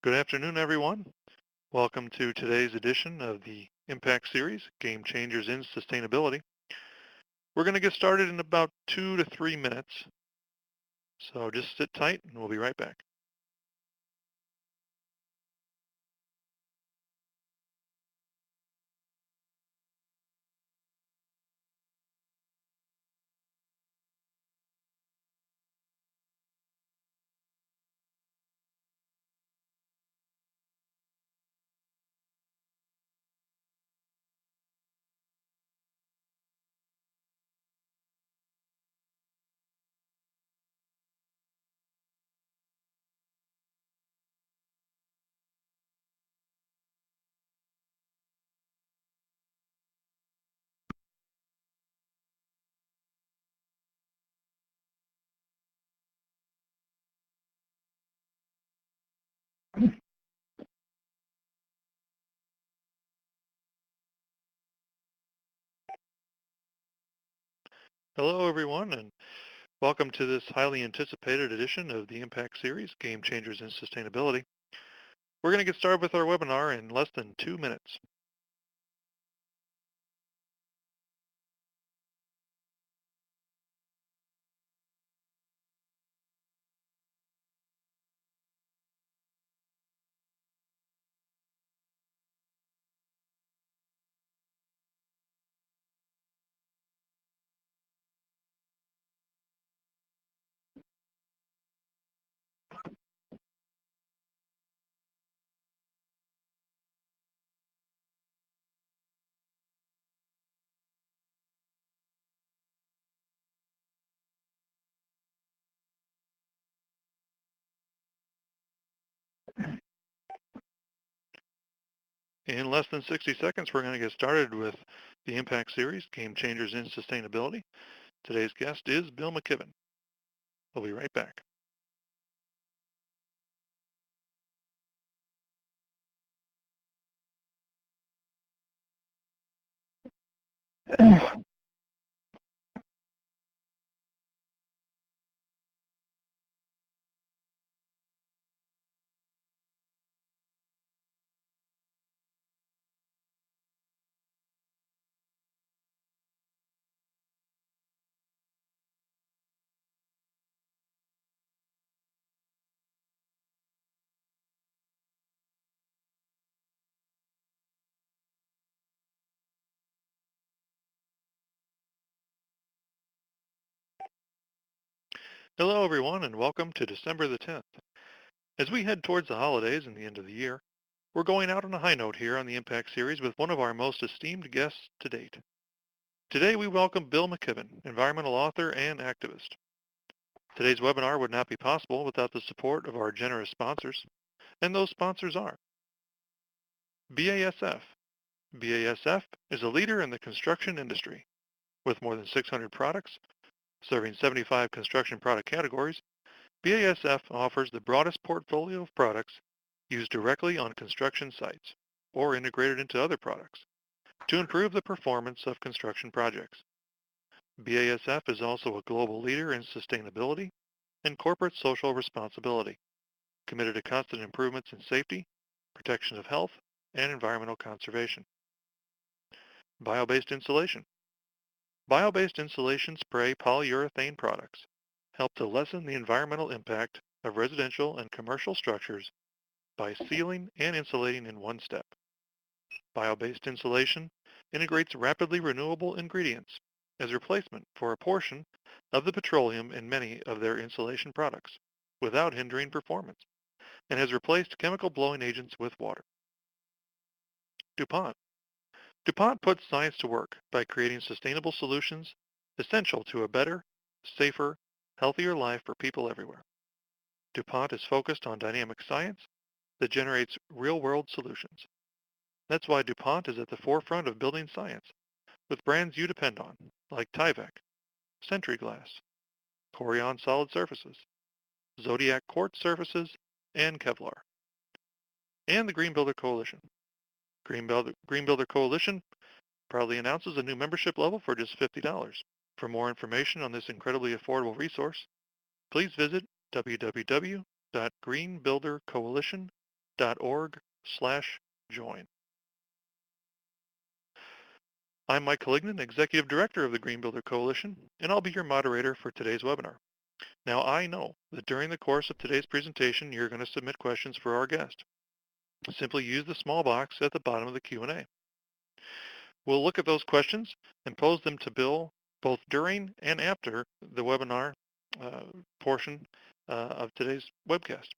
Good afternoon, everyone. Welcome to today's edition of the Impact Series, Game Changers in Sustainability. We're going to get started in about 2 to 3 minutes, so just sit tight and we'll be right back. Hello, everyone, and welcome to this highly anticipated edition of the Impact Series, Game Changers in Sustainability. We're going to get started with our webinar in less than 2 minutes. In less than 60 seconds, we're going to get started with the Impact Series, Game Changers in Sustainability. Today's guest is Bill McKibben. We'll be right back. Hello, everyone, and welcome to December the 10th. As we head towards the holidays and the end of the year, we're going out on a high note here on the Impact Series with one of our most esteemed guests to date. Today, we welcome Bill McKibben, environmental author and activist. Today's webinar would not be possible without the support of our generous sponsors, and those sponsors are BASF. BASF is a leader in the construction industry. With more than 600 products, serving 75 construction product categories, BASF offers the broadest portfolio of products used directly on construction sites or integrated into other products to improve the performance of construction projects. BASF is also a global leader in sustainability and corporate social responsibility, committed to constant improvements in safety, protection of health, and environmental conservation. Bio-based insulation. Bio-based insulation spray polyurethane products help to lessen the environmental impact of residential and commercial structures by sealing and insulating in one step. Bio-based insulation integrates rapidly renewable ingredients as replacement for a portion of the petroleum in many of their insulation products without hindering performance, and has replaced chemical blowing agents with water. DuPont. DuPont puts science to work by creating sustainable solutions essential to a better, safer, healthier life for people everywhere. DuPont is focused on dynamic science that generates real-world solutions. That's why DuPont is at the forefront of building science with brands you depend on, like Tyvek, Sentry Glass, Corian Solid Surfaces, Zodiac Quartz Surfaces, and Kevlar. And the Green Builder Coalition. Green Builder Coalition proudly announces a new membership level for just $50. For more information on this incredibly affordable resource, please visit www.greenbuildercoalition.org. greenbuilder.org/join. I'm Mike Collignan, Executive Director of the Green Builder Coalition, and I'll be your moderator for today's webinar. Now, I know that during the course of today's presentation, you're going to submit questions for our guest. Simply use the small box at the bottom of the Q&A. We'll look at those questions and pose them to Bill both during and after the webinar portion of today's webcast.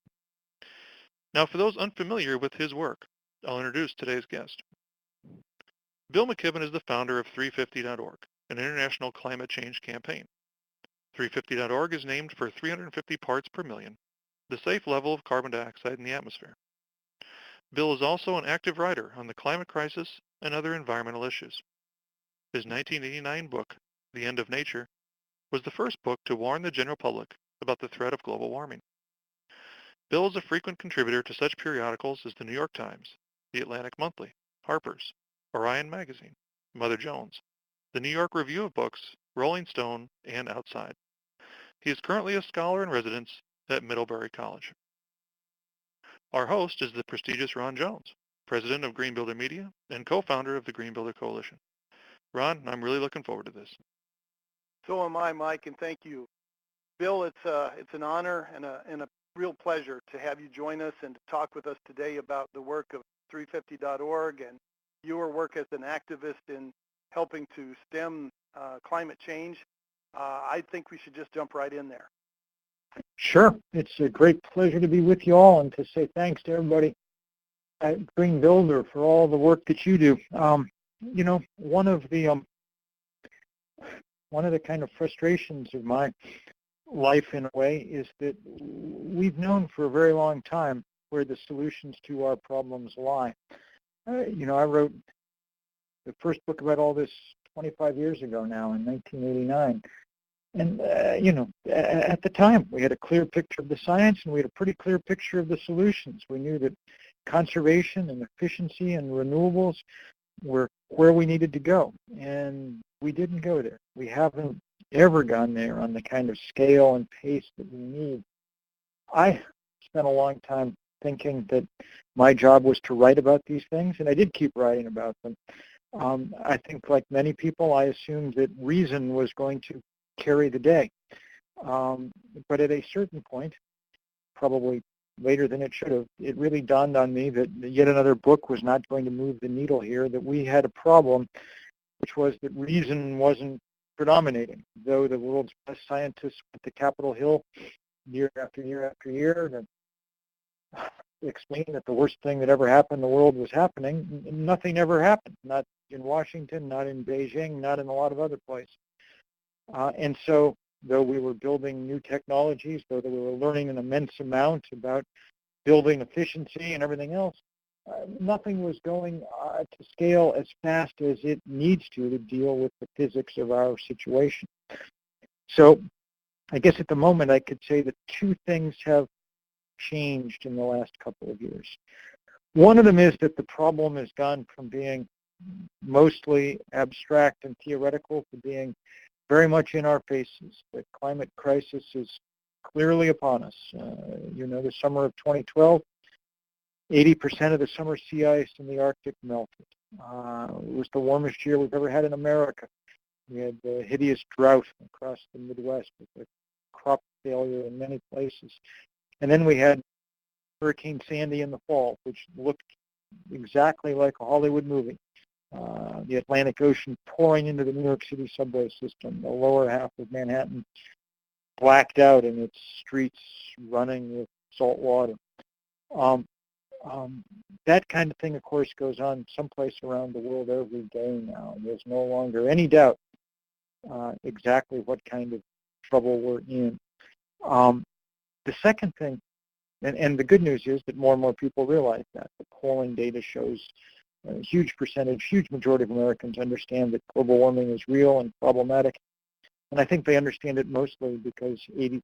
Now, for those unfamiliar with his work, I'll introduce today's guest. Bill McKibben is the founder of 350.org, an international climate change campaign. 350.org is named for 350 parts per million, the safe level of carbon dioxide in the atmosphere. Bill is also an active writer on the climate crisis and other environmental issues. His 1989 book, The End of Nature, was the first book to warn the general public about the threat of global warming. Bill is a frequent contributor to such periodicals as the New York Times, the Atlantic Monthly, Harper's, Orion Magazine, Mother Jones, the New York Review of Books, Rolling Stone, and Outside. He is currently a scholar in residence at Middlebury College. Our host is the prestigious Ron Jones, president of Green Builder Media and co-founder of the Green Builder Coalition. Ron, I'm really looking forward to this. So am I, Mike, and thank you. Bill, it's an honor and a real pleasure to have you join us and to talk with us today about the work of 350.org and your work as an activist in helping to stem climate change. I think we should just jump right in there. Sure. It's a great pleasure to be with you all and to say thanks to everybody at Green Builder for all the work that you do. You know, one of the kind of frustrations of my life in a way is that we've known for a very long time where the solutions to our problems lie. You know, I wrote the first book about all this 25 years ago now in 1989. And, you know, at the time, we had a clear picture of the science, and we had a pretty clear picture of the solutions. We knew that conservation and efficiency and renewables were where we needed to go, and we didn't go there. We haven't ever gone there on the kind of scale and pace that we need. I spent a long time thinking that my job was to write about these things, and I did keep writing about them. I think, like many people, I assumed that reason was going to carry the day. But at a certain point, probably later than it should have, it really dawned on me that yet another book was not going to move the needle here, that we had a problem, which was that reason wasn't predominating. Though the world's best scientists went to Capitol Hill year after year after year to explain that the worst thing that ever happened in the world was happening, nothing ever happened, not in Washington, not in Beijing, not in a lot of other places. And so, though we were building new technologies, though we were learning an immense amount about building efficiency and everything else, nothing was going to scale as fast as it needs to deal with the physics of our situation. So I guess at the moment I could say that two things have changed in the last couple of years. One of them is that the problem has gone from being mostly abstract and theoretical to being very much in our faces. The climate crisis is clearly upon us. You know, the summer of 2012, 80% of the summer sea ice in the Arctic melted. It was the warmest year we've ever had in America. We had the hideous drought across the Midwest with the crop failure in many places. And then we had Hurricane Sandy in the fall, which looked exactly like a Hollywood movie. The Atlantic Ocean pouring into the New York City subway system, the lower half of Manhattan blacked out in its streets running with salt water. That kind of thing, of course, goes on someplace around the world every day now. There's no longer any doubt exactly what kind of trouble we're in. The second thing, and the good news is that more and more people realize that. The polling data shows a huge percentage, huge majority of Americans understand that global warming is real and problematic. And I think they understand it mostly because 80%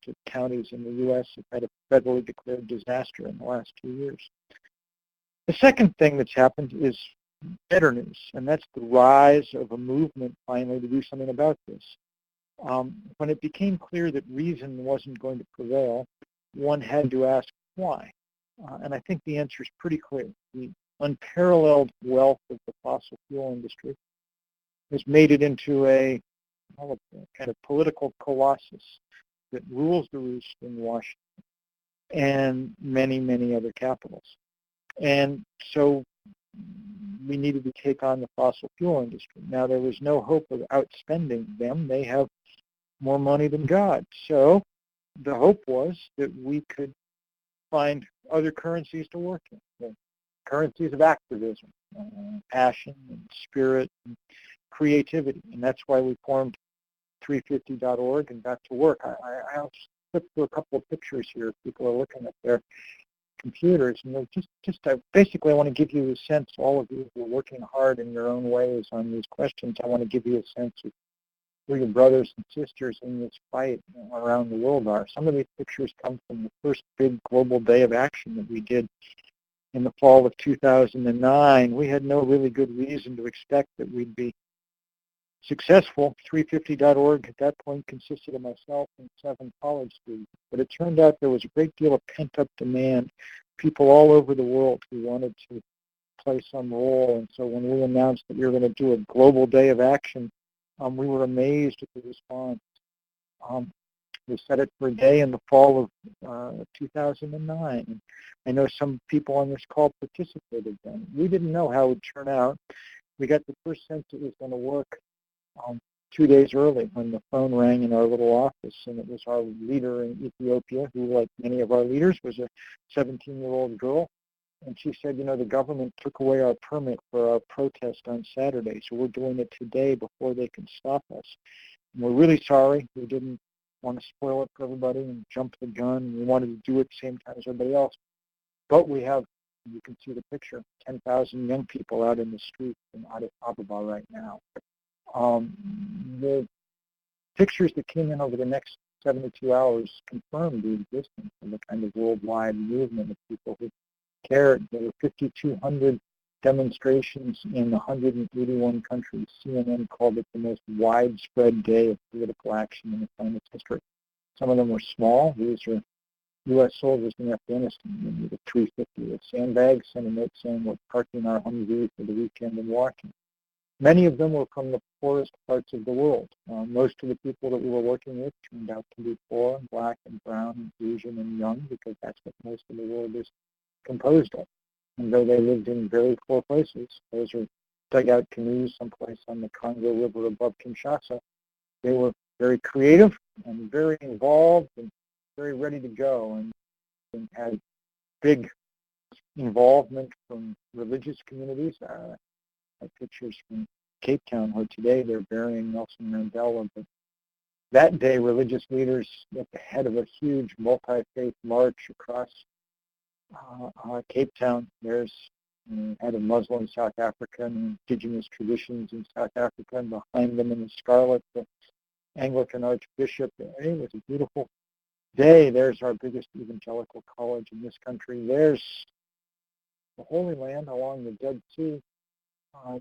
of counties in the U.S. have had a federally declared disaster in the last 2 years. The second thing that's happened is better news, and that's the rise of a movement finally to do something about this. When it became clear that reason wasn't going to prevail, one had to ask why. And I think the answer is pretty clear. The unparalleled wealth of the fossil fuel industry has made it into a kind of political colossus that rules the roost in Washington and many, many other capitals. And so we needed to take on the fossil fuel industry. Now, there was no hope of outspending them. They have more money than God. So the hope was that we could find other currencies to work in, the currencies of activism, passion and spirit and creativity. And that's why we formed 350.org and got to work. I'll flip through a couple of pictures here if people are looking at their computers. And basically I want to give you a sense, all of you who are working hard in your own ways on these questions, I want to give you a sense of who your brothers and sisters in this fight around the world are. Some of these pictures come from the first big global day of action that we did in the fall of 2009. We had no really good reason to expect that we'd be successful. 350.org at that point consisted of myself and 7 college students. But it turned out there was a great deal of pent-up demand, people all over the world who wanted to play some role. And so when we announced that we were going to do a global day of action, we were amazed at the response. We set it for a day in the fall of 2009. And I know some people on this call participated then. We didn't know how it would turn out. We got the first sense it was going to work 2 days early when the phone rang in our little office, and it was our leader in Ethiopia, who, like many of our leaders, was a 17-year-old girl. And she said, the government took away our permit for our protest on Saturday, so we're doing it today before they can stop us. And we're really sorry. We didn't want to spoil it for everybody and jump the gun. We wanted to do it at the same time as everybody else. But we have, you can see the picture, 10,000 young people out in the streets in Addis Ababa right now. The pictures that came in over the next 72 hours confirmed the existence of a kind of worldwide movement of people who cared. There were 5,200 demonstrations in 181 countries. CNN called it the most widespread day of political action in the planet's history. Some of them were small. These are U.S. soldiers in Afghanistan with a 350 with sandbags and a note saying we're parking our Humvee for the weekend and walking. Many of them were from the poorest parts of the world. Most of the people that we were working with turned out to be poor and black and brown and Asian and young, because that's what most of the world is composed of. And though they lived in very poor places, those are dugout canoes someplace on the Congo River above Kinshasa, they were very creative and very involved and very ready to go, and had big involvement from religious communities. Pictures from Cape Town, where today they're burying Nelson Mandela. But that day, religious leaders at the head of a huge multi-faith march across Cape Town. There's the head of Muslim South Africa and indigenous traditions in South Africa, and behind them in the scarlet, the Anglican Archbishop. It was a beautiful day. There's our biggest evangelical college in this country. There's the Holy Land along the Dead Sea.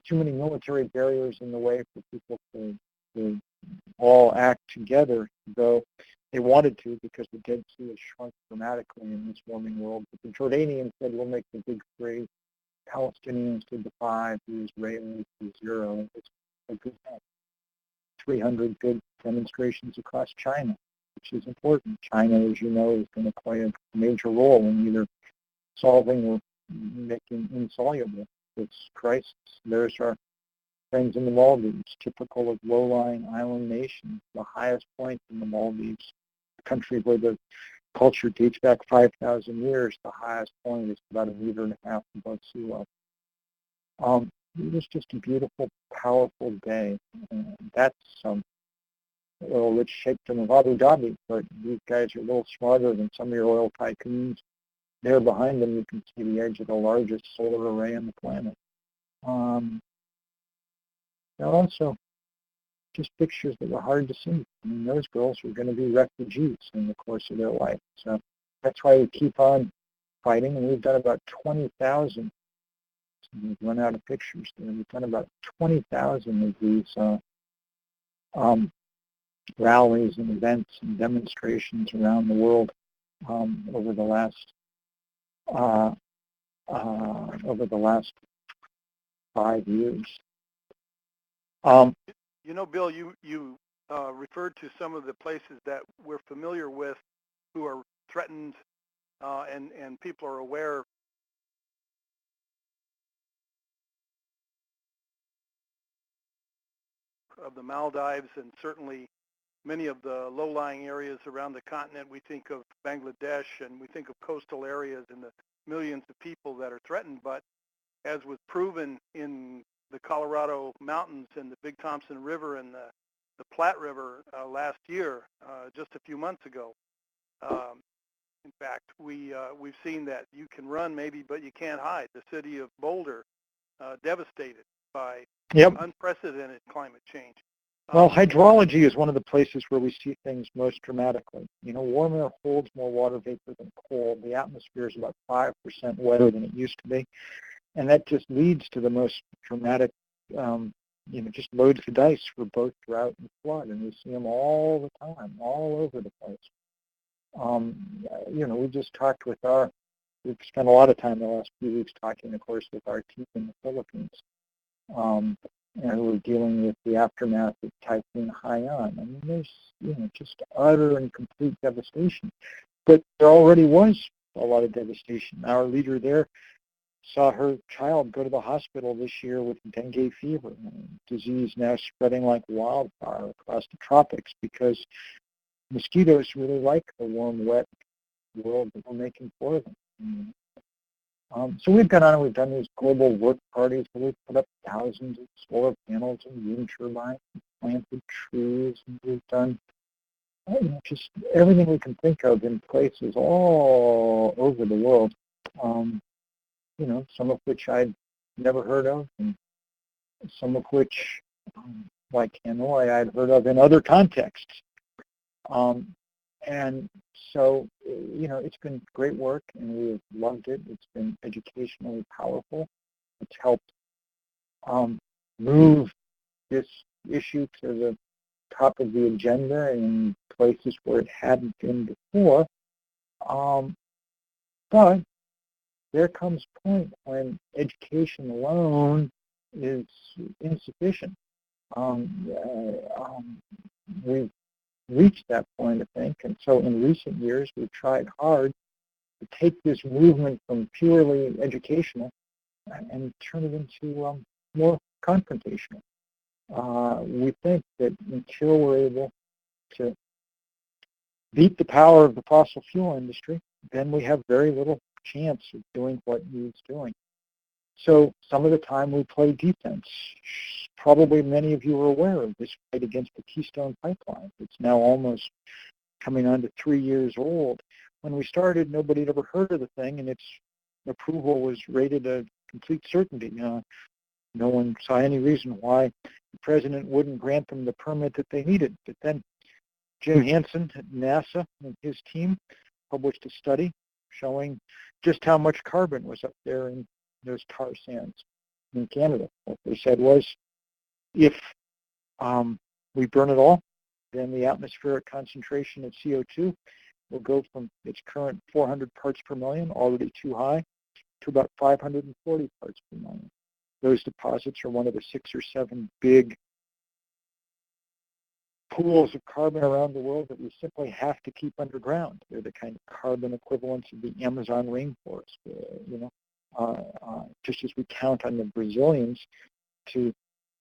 Too many military barriers in the way for people to all act together, though they wanted to, because the Dead Sea has shrunk dramatically in this warming world. But the Jordanians said, we'll make the big 3. Palestinians did the 5. The Israelis did 0. It's a good thing. 300 good demonstrations across China, which is important. China, as you know, is going to play a major role in either solving or making insoluble this crisis. There's our friends in the Maldives, typical of low-lying island nations. The highest point in the Maldives, a country where the culture dates back 5,000 years, the highest point is about 1.5 meters above sea level. It was just a beautiful, powerful day. And that's a little rich shakedom of Abu Dhabi, but these guys are a little smarter than some of your oil tycoons. There behind them, you can see the edge of the largest solar array on the planet. Now also, just pictures that were hard to see. I mean, those girls were going to be refugees in the course of their life. So that's why we keep on fighting, and we've done about 20,000. We've run out of pictures there. We've done about 20,000 of these rallies and events and demonstrations around the world over the last over the last 5 years. Um, Bill, you referred to some of the places that we're familiar with who are threatened, and people are aware of the Maldives, and certainly many of the low-lying areas around the continent. We think of Bangladesh, and we think of coastal areas and the millions of people that are threatened. But as was proven in the Colorado mountains and the Big Thompson River and the Platte River last year, just a few months ago, in fact, we've seen that you can run maybe, but you can't hide. The city of Boulder, devastated by yep. unprecedented climate change. Well, hydrology is one of the places where we see things most dramatically. Warm air holds more water vapor than cold. The atmosphere is about 5% wetter than it used to be. And that just leads to the most dramatic, just loads the dice for both drought and flood. And we see them all the time, all over the place. We just talked we've spent a lot of time the last few weeks talking, of course, with our team in the Philippines. And we're dealing with the aftermath of Typhoon Haiyan. I mean, there's, just utter and complete devastation. But there already was a lot of devastation. Our leader there saw her child go to the hospital this year with dengue fever, disease now spreading like wildfire across the tropics because mosquitoes really like the warm, wet world that we're making for them. So we've gone on and we've done these global work parties where we've put up thousands of solar panels and wind turbines and planted trees, and we've done just everything we can think of in places all over the world, some of which I'd never heard of, and some of which, like Hanoi, I'd heard of in other contexts. And so, it's been great work, and we've loved it. It's been educationally powerful. It's helped move this issue to the top of the agenda in places where it hadn't been before. But there comes a point when education alone is insufficient. We've reached that point, I think, and so in recent years we've tried hard to take this movement from purely educational and turn it into more confrontational. We think that until we're able to beat the power of the fossil fuel industry, then we have very little chance of doing what needs doing. So some of the time we play defense. Probably many of you are aware of this fight against the Keystone Pipeline. It's now almost coming on to 3 years old. When we started, nobody had ever heard of the thing, and its approval was rated a complete certainty. No one saw any reason why the president wouldn't grant them the permit that they needed. But then Jim Hansen at NASA and his team published a study showing just how much carbon was up there in those tar sands in Canada. What they said was, if we burn it all, then the atmospheric concentration of CO2 will go from its current 400 parts per million, already too high, to about 540 parts per million. Those deposits are one of the 6 or 7 big pools of carbon around the world that we simply have to keep underground. They're the kind of carbon equivalents of the Amazon rainforest. Just as we count on the Brazilians to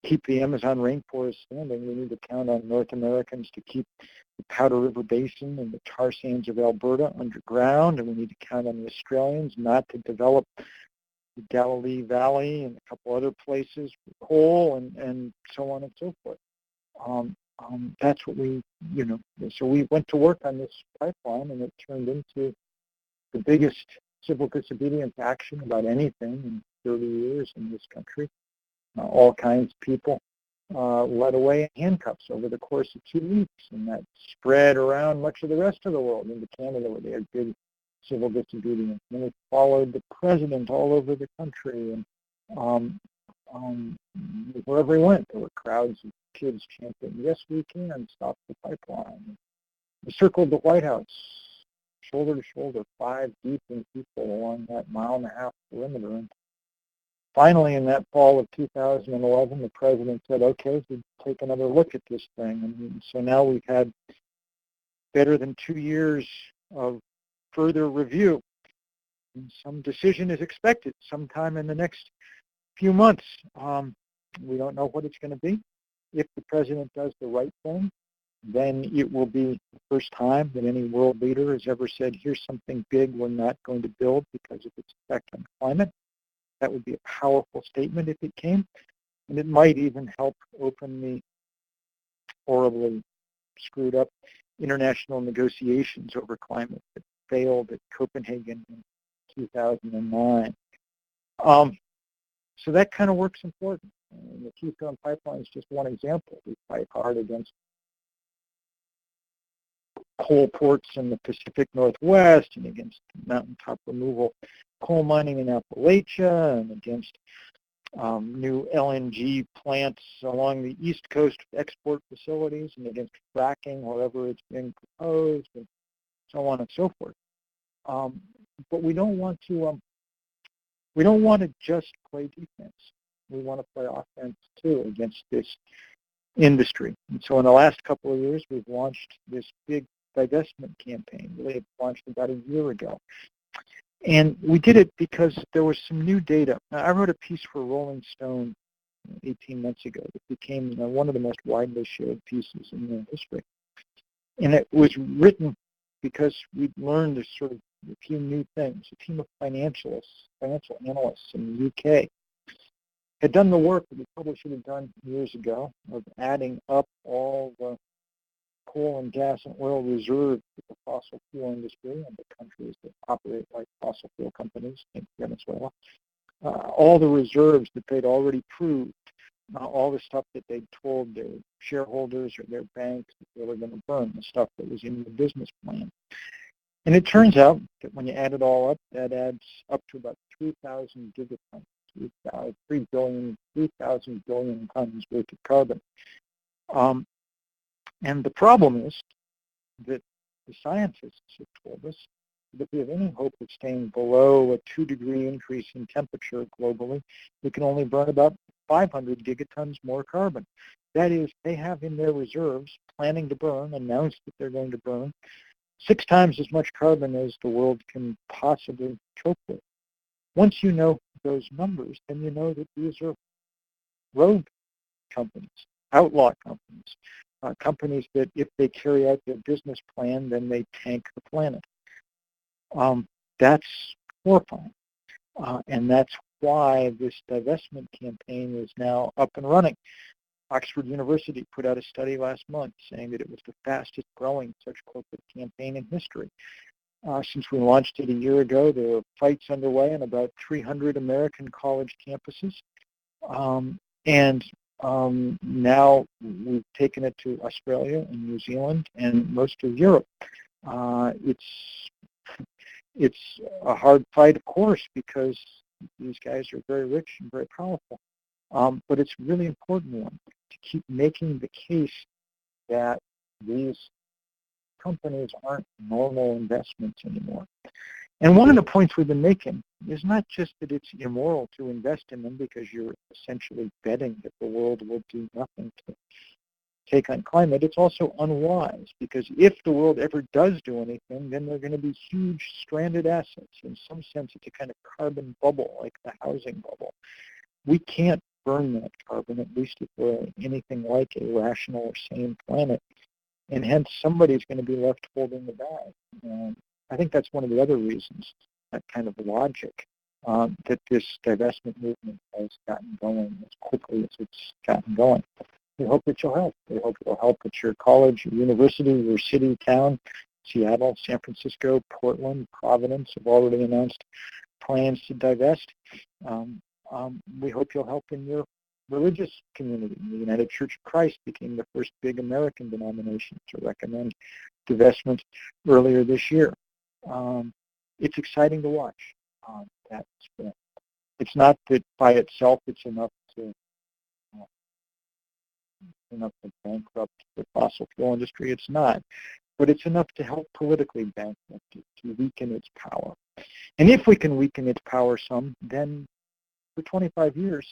keep the Amazon rainforest standing, we need to count on North Americans to keep the Powder River Basin and the tar sands of Alberta underground, and we need to count on the Australians not to develop the Galilee Valley and a couple other places for coal and so on and so forth. That's what so we went to work on this pipeline, and it turned into the biggest civil disobedience action about anything in 30 years in this country. All kinds of people led away in handcuffs over the course of 2 weeks, and that spread around much of the rest of the world into Canada, where they had big civil disobedience. And it followed the president all over the country, and wherever he went, there were crowds of kids chanting, "Yes, we can stop the pipeline." We circled the White House, shoulder to shoulder, 5 deep in people along that 1.5-mile perimeter. And finally, in that fall of 2011, the president said, okay, we'll take another look at this thing. And so now we've had better than 2 years of further review. And some decision is expected sometime in the next few months. We don't know what it's going to be. If the president does the right thing, then it will be the first time that any world leader has ever said, here's something big we're not going to build because of its effect on climate. That would be a powerful statement if it came. And it might even help open the horribly screwed up international negotiations over climate that failed at Copenhagen in 2009. So that kind of work's important. And the Keystone Pipeline is just one example. We fight hard against coal ports in the Pacific Northwest and against mountaintop removal coal mining in Appalachia and against new LNG plants along the East Coast export facilities and against fracking wherever it's being proposed and so on and so forth. But we don't want to just play defense. We want to play offense too against this industry. And so in the last couple of years, we've launched this big divestment campaign. Really, it launched about a year ago. And we did it because there was some new data. I wrote a piece for Rolling Stone 18 months ago that became one of the most widely shared pieces in the history. And it was written because we learned there's sort of a few new things. A team of financial analysts in the UK had done the work that we probably should have done years ago of adding up all the coal and gas and oil reserves of the fossil fuel industry and the countries that operate like fossil fuel companies, like Venezuela, all the reserves that they'd already proved, all the stuff that they'd told their shareholders or their banks that they were going to burn, the stuff that was in the business plan. And it turns out that when you add it all up, that adds up to about 3,000 gigatons, 3,000 billion tons worth of carbon. And the problem is that the scientists have told us that if we have any hope of staying below a 2-degree increase in temperature globally, we can only burn about 500 gigatons more carbon. That is, they have in their reserves, planning to burn, announced that they're going to burn, 6 times as much carbon as the world can possibly cope with. Once you know those numbers, then you know that these are rogue companies, outlaw companies, companies that if they carry out their business plan, then they tank the planet. That's horrifying. And that's why this divestment campaign is now up and running. Oxford University put out a study last month saying that it was the fastest growing such corporate campaign in history. Since we launched it a year ago, there are fights underway on about 300 American college campuses. Now we've taken it to Australia and New Zealand and most of Europe. It's a hard fight, of course, because these guys are very rich and very powerful. But it's a really important one to keep making the case that these companies aren't normal investments anymore. And one of the points we've been making is not just that it's immoral to invest in them because you're essentially betting that the world will do nothing to take on climate. It's also unwise because if the world ever does do anything, then there are going to be huge stranded assets. In some sense, it's a kind of carbon bubble, like the housing bubble. We can't burn that carbon, at least if we're anything like a rational or sane planet. And hence, somebody's going to be left holding the bag. And I think that's one of the other reasons, that kind of logic, that this divestment movement has gotten going as quickly as it's gotten going. We hope that you'll help. We hope it'll help at your college, your university, your city, town. Seattle, San Francisco, Portland, Providence have already announced plans to divest. We hope you'll help in your religious community. The United Church of Christ became the first big American denomination to recommend divestment earlier this year. It's exciting to watch. It's not that by itself it's enough to bankrupt the fossil fuel industry. It's not. but it's enough to help politically bankrupt it, to weaken its power. And if we can weaken its power some, then for 25 years,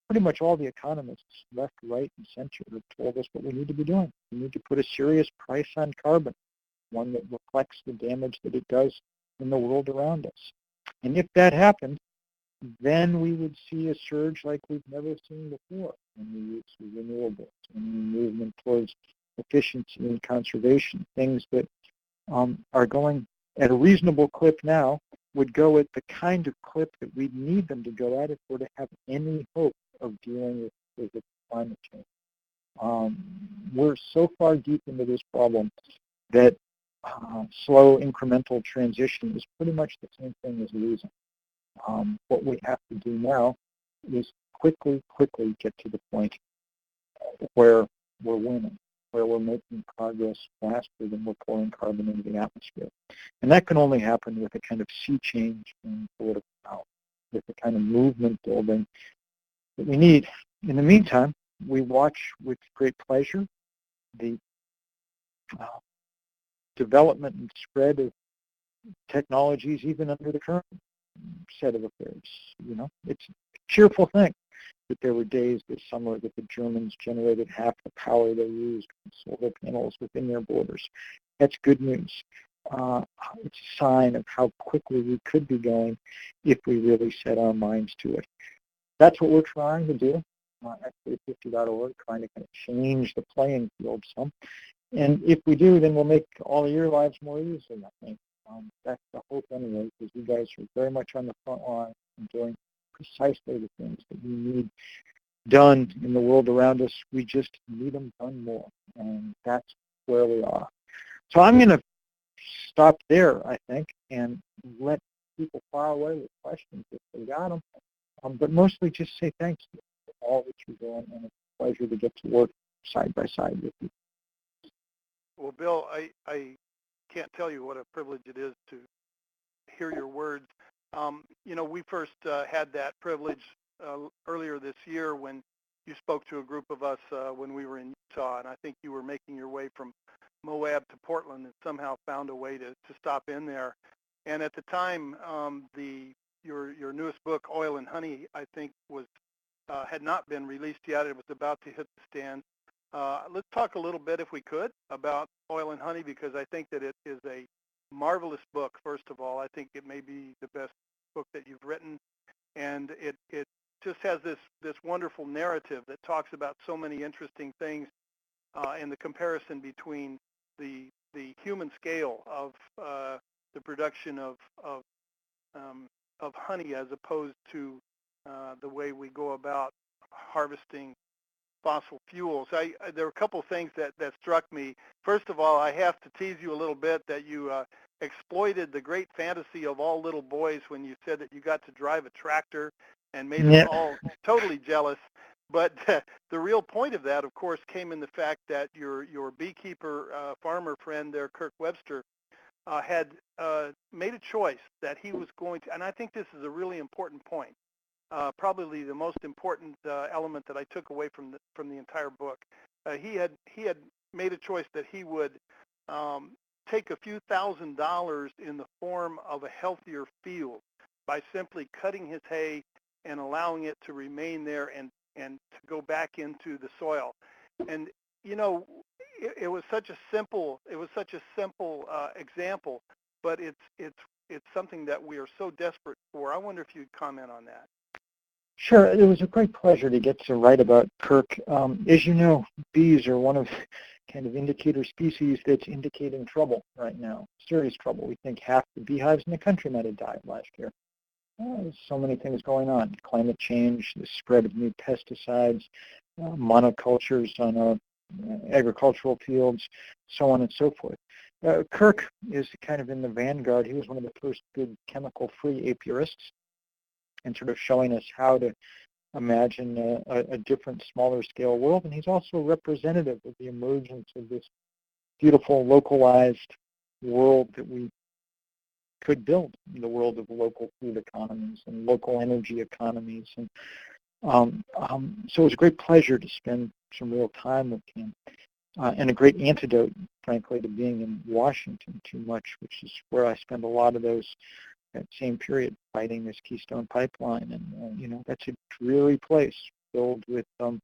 pretty much all the economists, left, right, and center, have told us what we need to be doing. We need to put a serious price on carbon, one that reflects the damage that it does in the world around us. And if that happened, then we would see a surge like we've never seen before in the use of renewables and the movement towards efficiency and conservation, things that are going at a reasonable clip now, would go at the kind of clip that we'd need them to go at if we're to have any hope of dealing with climate change. We're so far deep into this problem that slow incremental transition is pretty much the same thing as losing. What we have to do now is quickly get to the point where we're winning, where we're making progress faster than we're pouring carbon into the atmosphere. And that can only happen with a kind of sea change in political power, with the kind of movement building that we need. In the meantime, we watch with great pleasure the development and spread of technologies even under the current set of affairs. It's a cheerful thing that there were days this summer that the Germans generated half the power they used from solar panels within their borders. That's good news. It's a sign of how quickly we could be going if we really set our minds to it. That's what we're trying to do at 350.org, trying to kind of change the playing field some. And if we do, then we'll make all of your lives more easy, I think. That's the hope anyway, because you guys are very much on the front line and doing precisely the things that we need done in the world around us. We just need them done more, and that's where we are. So I'm going to stop there, I think, and let people fire away with questions if they got them. But mostly just say thanks to you for all that you're doing, and it's a pleasure to get to work side by side with you. Well, Bill, I can't tell you what a privilege it is to hear your words. We first had that privilege earlier this year when you spoke to a group of us when we were in Utah, and I think you were making your way from Moab to Portland and somehow found a way to stop in there. And at the time, your newest book, Oil and Honey, I think had not been released yet. It was about to hit the stand. Let's talk a little bit, if we could, about Oil and Honey, because I think that it is a marvelous book, first of all. I think it may be the best book that you've written, and it just has this wonderful narrative that talks about so many interesting things in the comparison between the human scale of the production of honey as opposed to the way we go about harvesting fossil fuels. There are a couple of things that struck me. First of all, I have to tease you a little bit that you exploited the great fantasy of all little boys when you said that you got to drive a tractor and made us all totally jealous. But the real point of that, of course, came in the fact that your beekeeper farmer friend there, Kirk Webster, had made a choice that he was going to, and I think this is a really important point, probably the most important element that I took away from the entire book. He had made a choice that he would take a few $1,000s in the form of a healthier field by simply cutting his hay and allowing it to remain there and to go back into the soil. And it was such a simple example, but it's something that we are so desperate for. I wonder if you'd comment on that. Sure. It was a great pleasure to get to write about Kirk. As you know, bees are one of kind of indicator species that's indicating trouble right now, serious trouble. We think half the beehives in the country might have died last year. There's so many things going on. Climate change, the spread of new pesticides, monocultures on our agricultural fields, so on and so forth. Kirk is kind of in the vanguard. He was one of the first good chemical-free apiarists, and sort of showing us how to imagine a different, smaller scale world. And he's also representative of the emergence of this beautiful, localized world that we could build, in the world of local food economies and local energy economies. And so it was a great pleasure to spend some real time with him. and a great antidote, frankly, to being in Washington too much, which is where I spend a lot of that same period fighting this Keystone Pipeline. And, that's a dreary place filled with the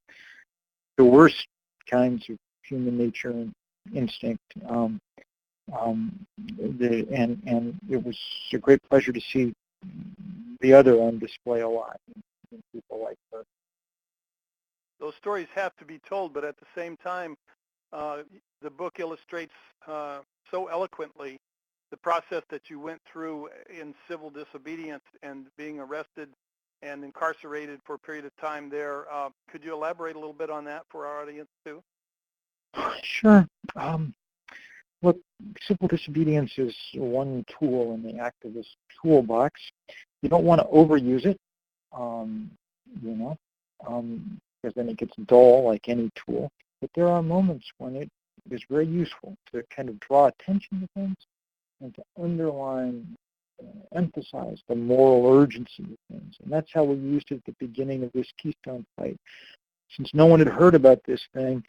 worst kinds of human nature and instinct. And it was a great pleasure to see the other on display a lot, and people like her. Those stories have to be told, but at the same time, the book illustrates so eloquently the process that you went through in civil disobedience and being arrested and incarcerated for a period of time there. Could you elaborate a little bit on that for our audience too? Sure. Look, civil disobedience is one tool in the activist toolbox. You don't want to overuse it, um, you know, because then it gets dull like any tool. But there are moments when it is very useful to kind of draw attention to things and to underline, emphasize the moral urgency of things. And that's how we used it at the beginning of this Keystone fight. Since no one had heard about this thing,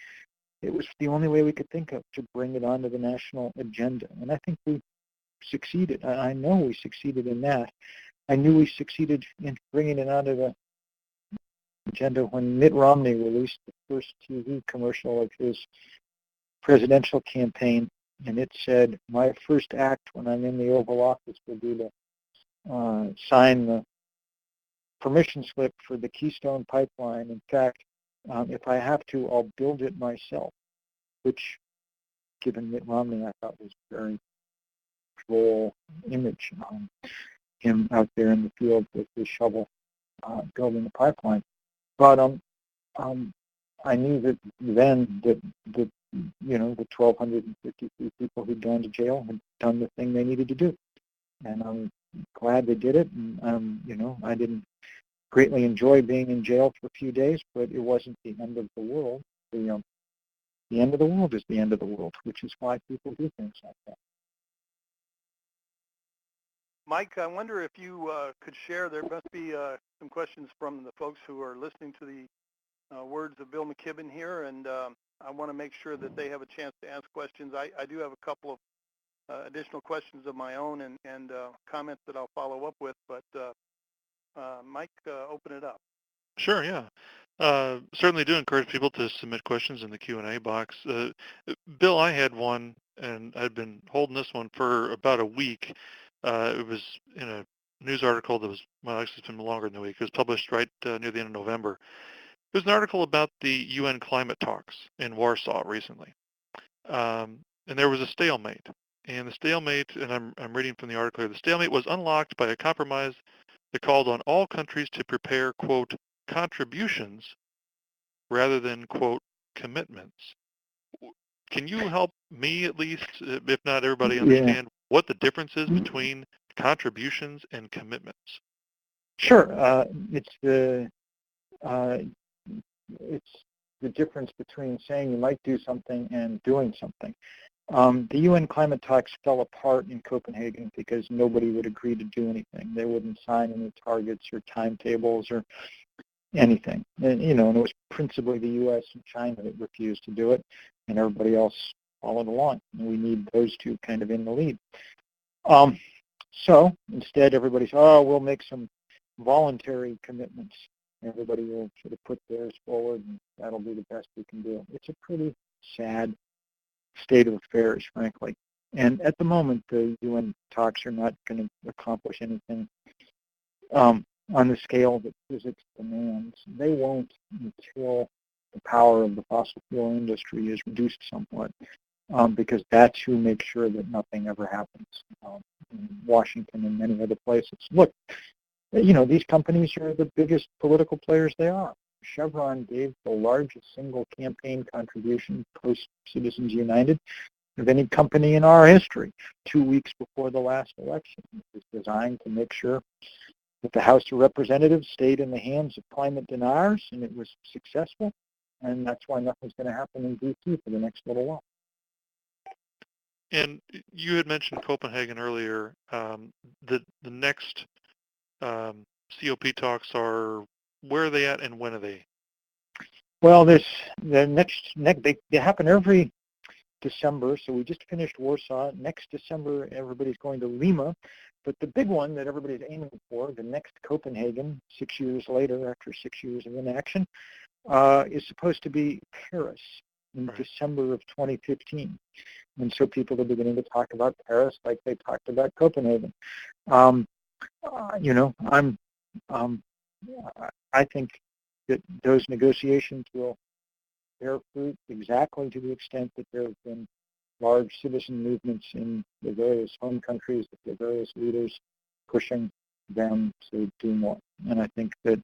it was the only way we could think of to bring it onto the national agenda. And I think we succeeded. I know we succeeded in that. I knew we succeeded in bringing it onto the agenda when Mitt Romney released the first TV commercial of his presidential campaign. And it said, my first act when I'm in the Oval Office will be to sign the permission slip for the Keystone Pipeline. In fact, if I have to, I'll build it myself, which, given Mitt Romney, I thought was a very droll image. Him out there in the field with his shovel building the pipeline. But I knew that then that the 1,253 people who'd gone to jail had done the thing they needed to do, and I'm glad they did it. And I didn't greatly enjoy being in jail for a few days, but it wasn't the end of the world. The end of the world is the end of the world, which is why people do things like that. Mike, I wonder if you could share, there must be some questions from the folks who are listening to the words of Bill McKibben here, and I want to make sure that they have a chance to ask questions. I do have a couple of additional questions of my own and comments that I'll follow up with, but Mike, open it up. Sure, yeah. Certainly do encourage people to submit questions in the Q&A box. Bill, I had one, and I'd been holding this one for about a week. It was in a news article that was, well, actually it's been longer than a week. It was published right near the end of November. It was an article about the UN climate talks in Warsaw recently. And there was a stalemate. And the stalemate, and I'm reading from the article here, the stalemate was unlocked by a compromise that called on all countries to prepare, quote, contributions rather than, quote, commitments. Can you help me at least, if not everybody, understand what the difference is between contributions and commitments? Sure. It's the difference between saying you might do something and doing something. The UN climate talks fell apart in Copenhagen because nobody would agree to do anything. They wouldn't sign any targets or timetables or anything. And it was principally the U.S. and China that refused to do it, and everybody else followed along. And we need those two kind of in the lead. So instead, everybody said, we'll make some voluntary commitments. Everybody will sort of put theirs forward, and that'll be the best we can do. It's a pretty sad state of affairs, frankly. And at the moment, the UN talks are not going to accomplish anything on the scale that physics demands. They won't until the power of the fossil fuel industry is reduced somewhat, because that's who makes sure that nothing ever happens in Washington and many other places. Look, these companies are the biggest political players they are. Chevron gave the largest single campaign contribution post-Citizens United of any company in our history 2 weeks before the last election. It was designed to make sure that the House of Representatives stayed in the hands of climate deniers, and it was successful, and that's why nothing's going to happen in D.C. for the next little while. And you had mentioned Copenhagen earlier. The next COP talks are, where are they at and when are they? Well, they happen every December. So we just finished Warsaw. Next December, everybody's going to Lima. But the big one that everybody's aiming for, the next Copenhagen, 6 years later, after 6 years of inaction, is supposed to be Paris in Right. December of 2015. And so people are beginning to talk about Paris like they talked about Copenhagen. Um, I'm, um, I think that those negotiations will bear fruit exactly to the extent that there have been large citizen movements in the various home countries, the various leaders pushing them to do more. And I think that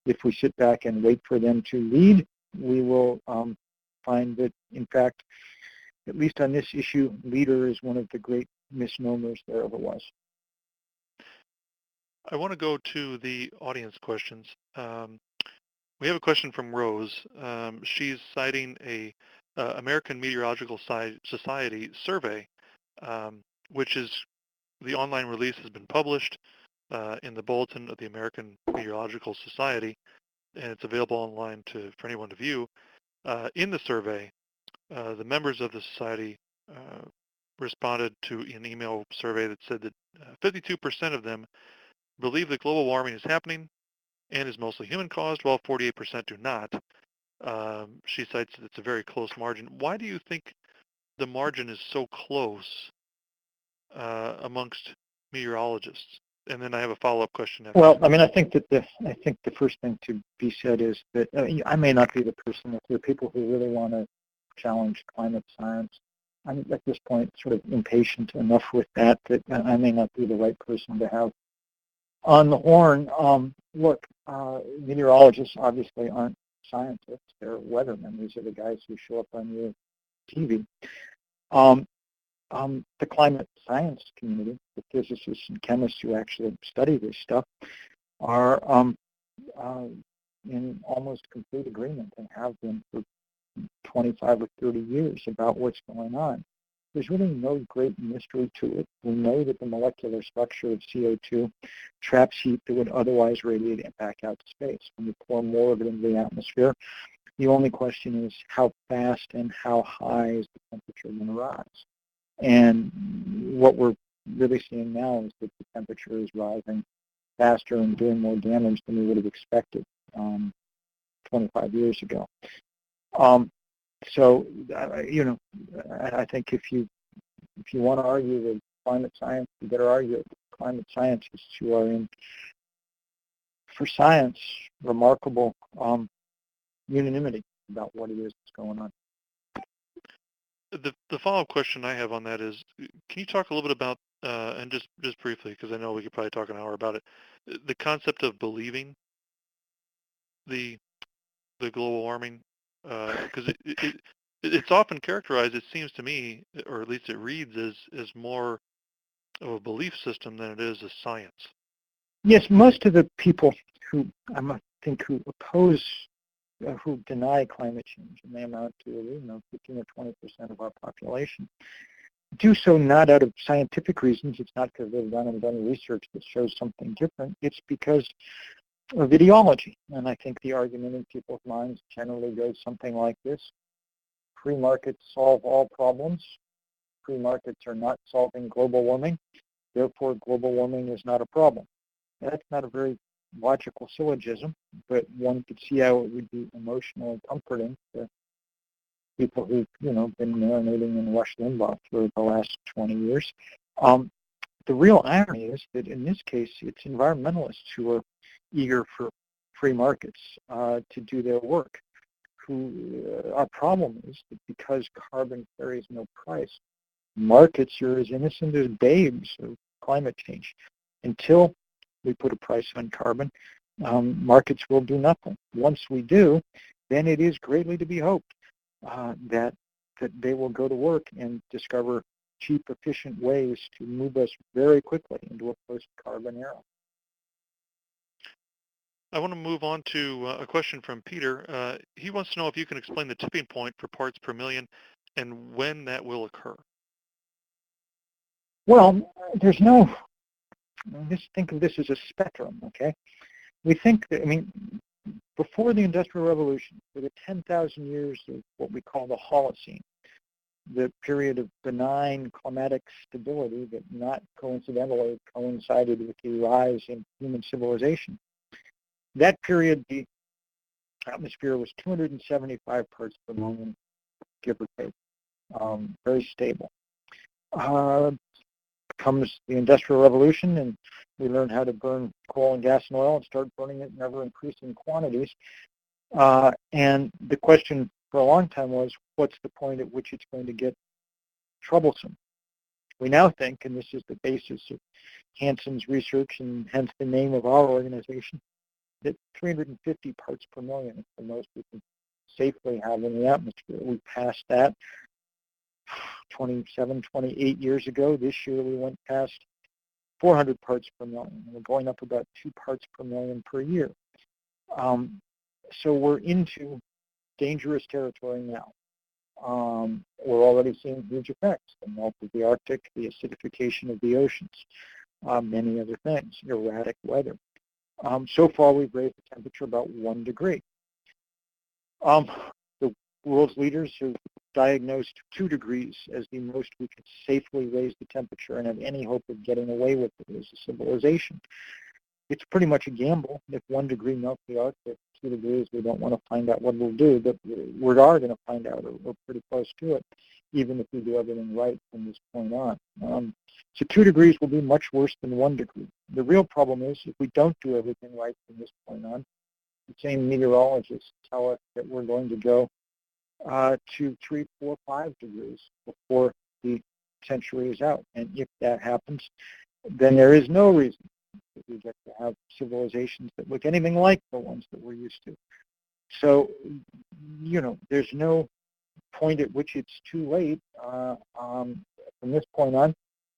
if we sit back and wait for them to lead, we will find that, in fact, at least on this issue, leader is one of the great misnomers there ever was. I want to go to the audience questions. We have a question from Rose. She's citing a American Meteorological Society survey, which is the online release has been published in the Bulletin of the American Meteorological Society, and it's available online for anyone to view. In the survey, the members of the society responded to an email survey that said that 52% of them believe that global warming is happening and is mostly human-caused, while 48% do not. She cites that it's a very close margin. Why do you think the margin is so close amongst meteorologists? And then I have a follow-up question after Well, that. I mean, I think the first thing to be said is that I may not be the person. If there are people who really want to challenge climate science, I'm at this point sort of impatient enough with that I may not be the right person to have on the horn. Look, meteorologists obviously aren't scientists. They're weathermen. These are the guys who show up on your TV. Um, the climate science community, the physicists and chemists who actually study this stuff, are uh, in almost complete agreement and have been for 25 or 30 years about what's going on. There's really no great mystery to it. We know that the molecular structure of CO2 traps heat that would otherwise radiate it back out to space. When you pour more of it into the atmosphere, the only question is how fast and how high is the temperature going to rise. And what we're really seeing now is that the temperature is rising faster and doing more damage than we would have expected 25 years ago. So, I think if you want to argue with climate science, you better argue with climate scientists who are in, for science, remarkable unanimity about what it is that's going on. The follow-up question I have on that is, can you talk a little bit about, and just briefly, because I know we could probably talk an hour about it, the concept of believing the global warming, because it's often characterized, it seems to me, or at least it reads as more of a belief system than it is a science. Yes, most of the people who who oppose, who deny climate change, and they amount to 15 or 20% of our population, do so not out of scientific reasons. It's not because they've done research that shows something different. It's because of ideology. And I think the argument in people's minds generally goes something like this: free markets solve all problems. Free markets are not solving global warming. Therefore, global warming is not a problem. That's not a very logical syllogism, but one could see how it would be emotionally comforting to people who've, been marinating in Rush Limbaugh for the last 20 years. The real irony is that in this case, it's environmentalists who are eager for free markets to do their work. Our problem is that because carbon carries no price, markets are as innocent as babes of climate change. Until we put a price on carbon, markets will do nothing. Once we do, then it is greatly to be hoped that they will go to work and discover cheap, efficient ways to move us very quickly into a post-carbon era. I want to move on to a question from Peter. He wants to know if you can explain the tipping point for parts per million and when that will occur. Well, think of this as a spectrum, okay? We think that, before the Industrial Revolution, for the 10,000 years of what we call the Holocene, the period of benign climatic stability that not coincidentally coincided with the rise in human civilization. That period, the atmosphere was 275 parts per million, give or take, very stable. Comes the Industrial Revolution, and we learn how to burn coal and gas and oil and start burning it in ever-increasing quantities. And the question for a long time was, what's the point at which it's going to get troublesome? We now think, and this is the basis of Hanson's research and hence the name of our organization, that 350 parts per million is the most we can safely have in the atmosphere. We passed that 27, 28 years ago. This year we went past 400 parts per million. We're going up about 2 parts per million per year. So we're into dangerous territory now. We're already seeing huge effects: the melt of the Arctic, the acidification of the oceans, many other things, erratic weather. So far, we've raised the temperature about 1 degree. The world's leaders have diagnosed 2 degrees as the most we could safely raise the temperature and have any hope of getting away with it as a civilization. It's pretty much a gamble. If 1 degree melts the Arctic, 2 degrees, we don't want to find out what it'll do, but we are going to find out, or we're pretty close to it, even if we do everything right from this point on. So 2 degrees will be much worse than 1 degree. The real problem is if we don't do everything right from this point on, the same meteorologists tell us that we're going to go to 3, 4, 5 degrees before the century is out. And if that happens, then there is no reason that we get to have civilizations that look anything like the ones that we're used to. So, there's no point at which it's too late. From this point on,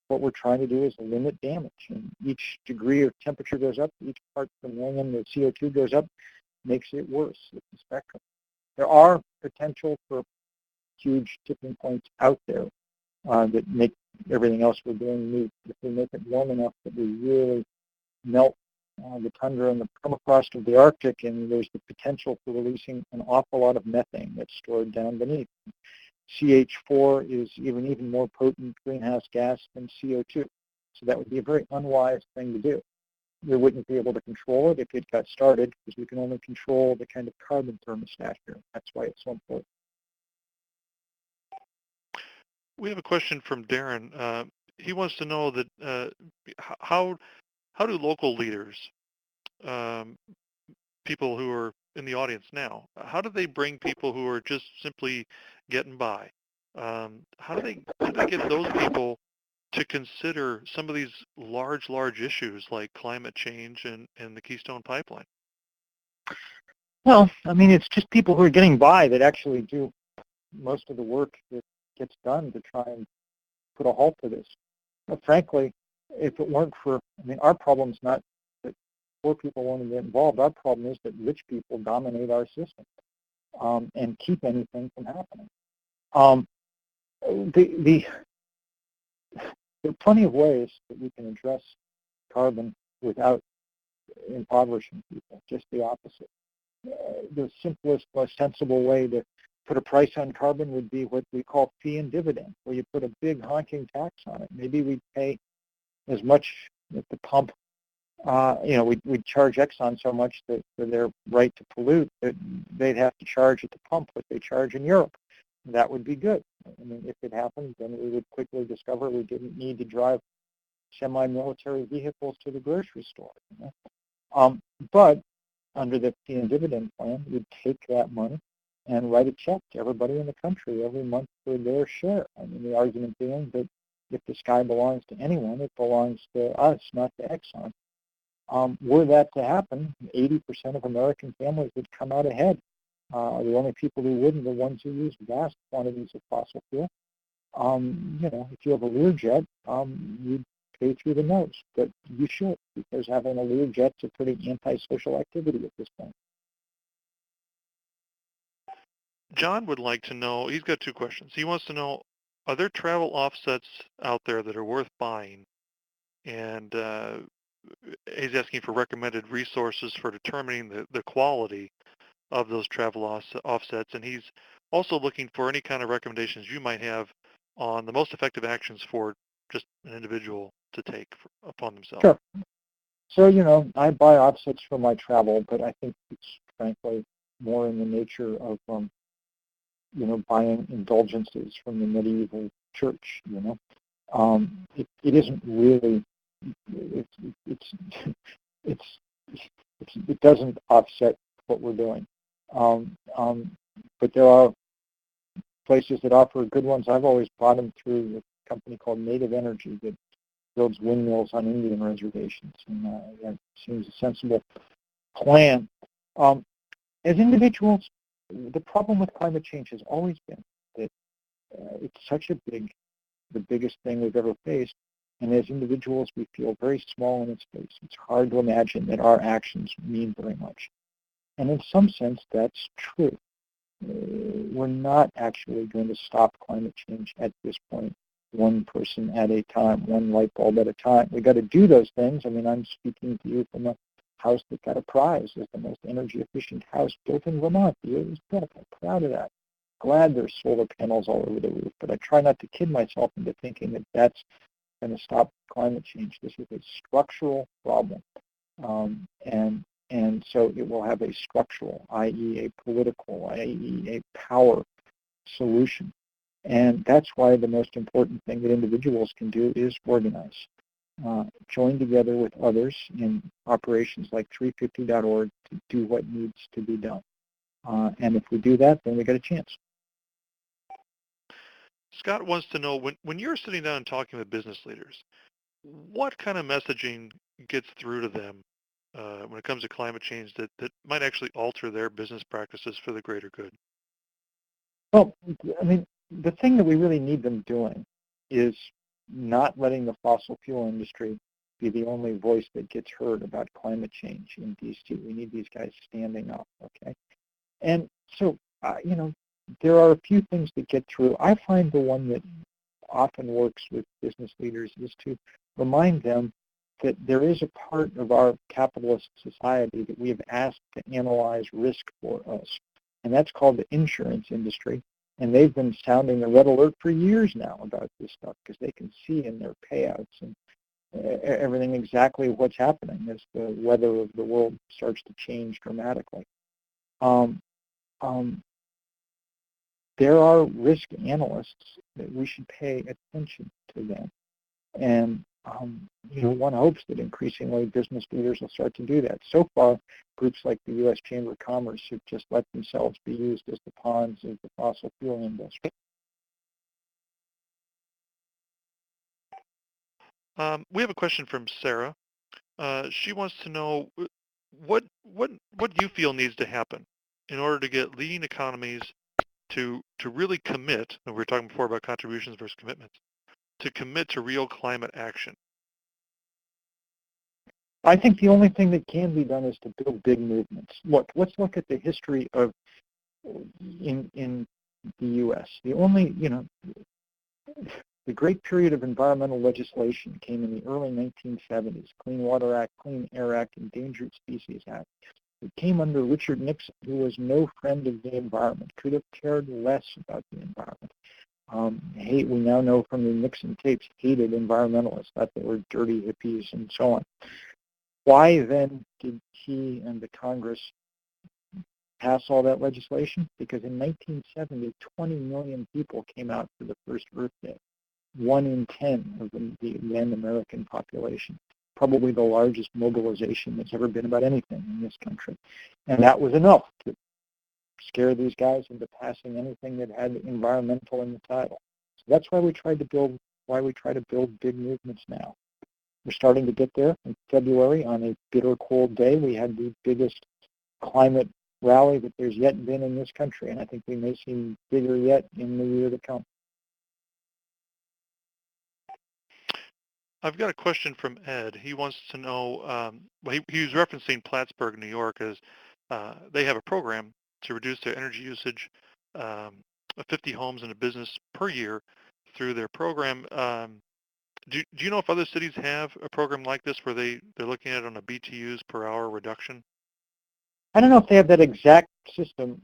what we're trying to do is limit damage. And each degree of temperature goes up, each part per million of CO2 goes up, makes it worse. It's a spectrum. There are potential for huge tipping points out there that make everything else we're doing moot. If we make it warm enough that we really melt the tundra and the permafrost of the Arctic, and there's the potential for releasing an awful lot of methane that's stored down beneath. CH4 is even more potent greenhouse gas than CO2. So that would be a very unwise thing to do. We wouldn't be able to control it if it got started, because we can only control the kind of carbon thermostat here. That's why it's so important. We have a question from Darren. He wants to know that how do local leaders, people who are in the audience now, how do they bring people who are just simply getting by? How do they get those people to consider some of these large issues like climate change and the Keystone Pipeline? Well, I mean, it's just people who are getting by that actually do most of the work that gets done to try and put a halt to this. But frankly, if it weren't for, our problem's not that poor people want to get involved. Our problem is that rich people dominate our system and keep anything from happening. There are plenty of ways that we can address carbon without impoverishing people, just the opposite. The simplest, most sensible way to put a price on carbon would be what we call fee and dividend, where you put a big honking tax on it. Maybe we'd pay as much at the pump, we'd charge Exxon so much that for their right to pollute, that they'd have to charge at the pump what they charge in Europe. That would be good. If it happened, then we would quickly discover we didn't need to drive semi-military vehicles to the grocery store. But under the fee and dividend plan, we'd take that money and write a check to everybody in the country every month for their share. The argument being that if the sky belongs to anyone, it belongs to us, not to Exxon. Were that to happen, 80% of American families would come out ahead. The only people who wouldn't are the ones who use vast quantities of fossil fuel. If you have a Learjet, you'd pay through the nose, but you should, because having a Learjet's a pretty antisocial activity at this point. John would like to know, he's got 2 questions. He wants to know, are there travel offsets out there that are worth buying? And he's asking for recommended resources for determining the quality of those travel offsets, and he's also looking for any kind of recommendations you might have on the most effective actions for just an individual to take upon themselves. Sure. So, I buy offsets for my travel, but I think it's frankly more in the nature of, buying indulgences from the medieval church. It isn't really, it's, it's, it's, it doesn't offset what we're doing. But there are places that offer good ones. I've always bought them through a company called Native Energy that builds windmills on Indian reservations, and that seems a sensible plan. As individuals, the problem with climate change has always been that it's such the biggest thing we've ever faced, and as individuals, we feel very small in its face. It's hard to imagine that our actions mean very much. And in some sense, that's true. We're not actually going to stop climate change at this point, one person at a time, one light bulb at a time. We got to do those things. I mean, I'm speaking to you from a house that got a prize as the most energy efficient house built in Vermont. The year it was built. I'm proud of that. Glad there's solar panels all over the roof, but I try not to kid myself into thinking that that's going to stop climate change. This is a structural problem, and so it will have a structural, i.e. a political, i.e. a power solution. And that's why the most important thing that individuals can do is organize. Join together with others in operations like 350.org to do what needs to be done. And if we do that, then we got a chance. Scott wants to know, when you're sitting down and talking with business leaders, what kind of messaging gets through to them when it comes to climate change that might actually alter their business practices for the greater good? Well, I mean, the thing that we really need them doing is not letting the fossil fuel industry be the only voice that gets heard about climate change in D.C. We need these guys standing up, okay? And so, there are a few things that get through. I find the one that often works with business leaders is to remind them that there is a part of our capitalist society that we have asked to analyze risk for us, and that's called the insurance industry. And they've been sounding the red alert for years now about this stuff because they can see in their payouts and everything exactly what's happening as the weather of the world starts to change dramatically. Um, um, there are risk analysts that we should pay attention to them. And, one hopes that increasingly business leaders will start to do that. So far, groups like the U.S. Chamber of Commerce have just let themselves be used as the pawns of the fossil fuel industry. We have a question from Sarah. She wants to know what you feel needs to happen in order to get leading economies to really commit, and we were talking before about contributions versus commitments, to commit to real climate action. I think the only thing that can be done is to build big movements. Let's look at the history of in the U.S. The great period of environmental legislation came in the early 1970s, Clean Water Act, Clean Air Act, Endangered Species Act. It came under Richard Nixon, who was no friend of the environment, could have cared less about the environment. We now know from the Nixon tapes, hated environmentalists, thought they were dirty hippies and so on. Why then did he and the Congress pass all that legislation? Because in 1970, 20 million people came out for the first Earth Day. 1 in 10 of the then American population. Probably the largest mobilization that's ever been about anything in this country. And that was enough to scare these guys into passing anything that had environmental in the title. So that's why we try to build big movements now. We're starting to get there. In February, on a bitter cold day, we had the biggest climate rally that there's yet been in this country, and I think we may see bigger yet in the year to come. I've got a question from Ed. He wants to know, he was referencing Plattsburgh, New York, as they have a program to reduce their energy usage of 50 homes and a business per year through their program. Do you know if other cities have a program like this where they're looking at it on a BTUs per hour reduction? I don't know if they have that exact system.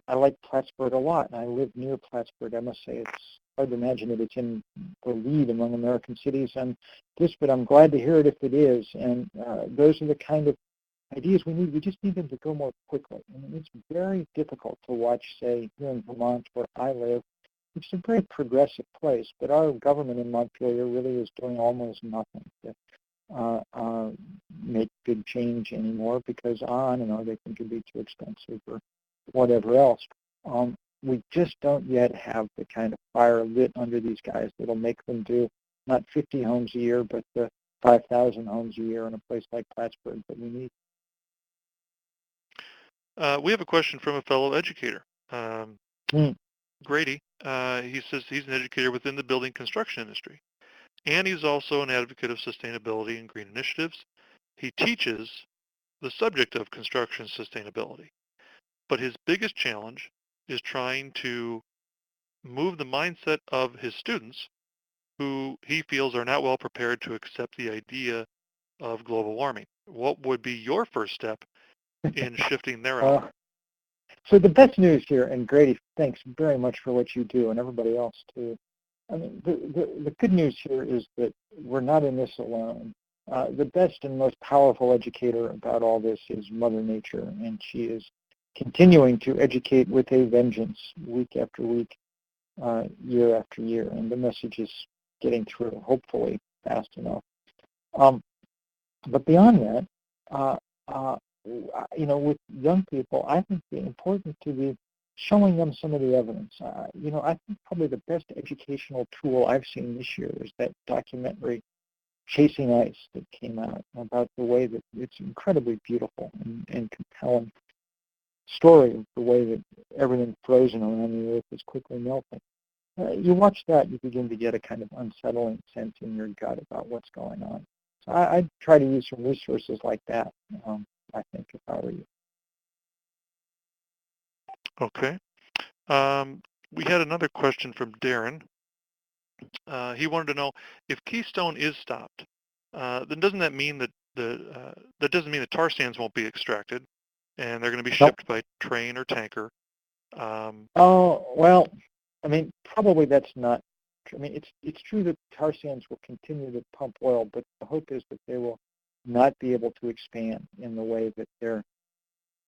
I like Plattsburgh a lot, and I live near Plattsburgh. I must say it's hard to imagine that it's in the lead among American cities on this, but I'm glad to hear it if it is. And those are the kind of ideas we need. We just need them to go more quickly. I mean, it's very difficult to watch, say, here in Vermont, where I live. It's a very progressive place, but our government in Montpelier really is doing almost nothing to uh, uh, make big change anymore because they think it'd be too expensive or whatever else. We just don't yet have the kind of fire lit under these guys that'll make them do not 50 homes a year, but the 5,000 homes a year in a place like Plattsburgh that we need. We have a question from a fellow educator, Mm. Grady. He says he's an educator within the building construction industry, and he's also an advocate of sustainability and green initiatives. He teaches the subject of construction sustainability, but his biggest challenge is trying to move the mindset of his students who he feels are not well prepared to accept the idea of global warming. What would be your first step in shifting their Well, outlook? so the best news here, and Grady, thanks very much for what you do, and everybody else too. I mean, the good news here is that we're not in this alone. The best and most powerful educator about all this is Mother Nature, and she is continuing to educate with a vengeance week after week, year after year, and the message is getting through, hopefully fast enough. Um, but beyond that, uh, uh, with young people, I think it's important to be showing them some of the evidence. I think probably the best educational tool I've seen this year is that documentary Chasing Ice that came out about the way that it's incredibly beautiful and compelling story of the way that everything frozen around the earth is quickly melting. You watch that, you begin to get a kind of unsettling sense in your gut about what's going on. So I'd try to use some resources like that, I think, if I were you. Okay. Um, we had another question from Darren. He wanted to know if Keystone is stopped, then doesn't that mean that doesn't mean the tar sands won't be extracted, and they're going to be Nope. shipped by train or tanker? Um, Oh, well, I mean, probably that's not true. I mean, it's true that tar sands will continue to pump oil, but the hope is that they will not be able to expand in the way that they're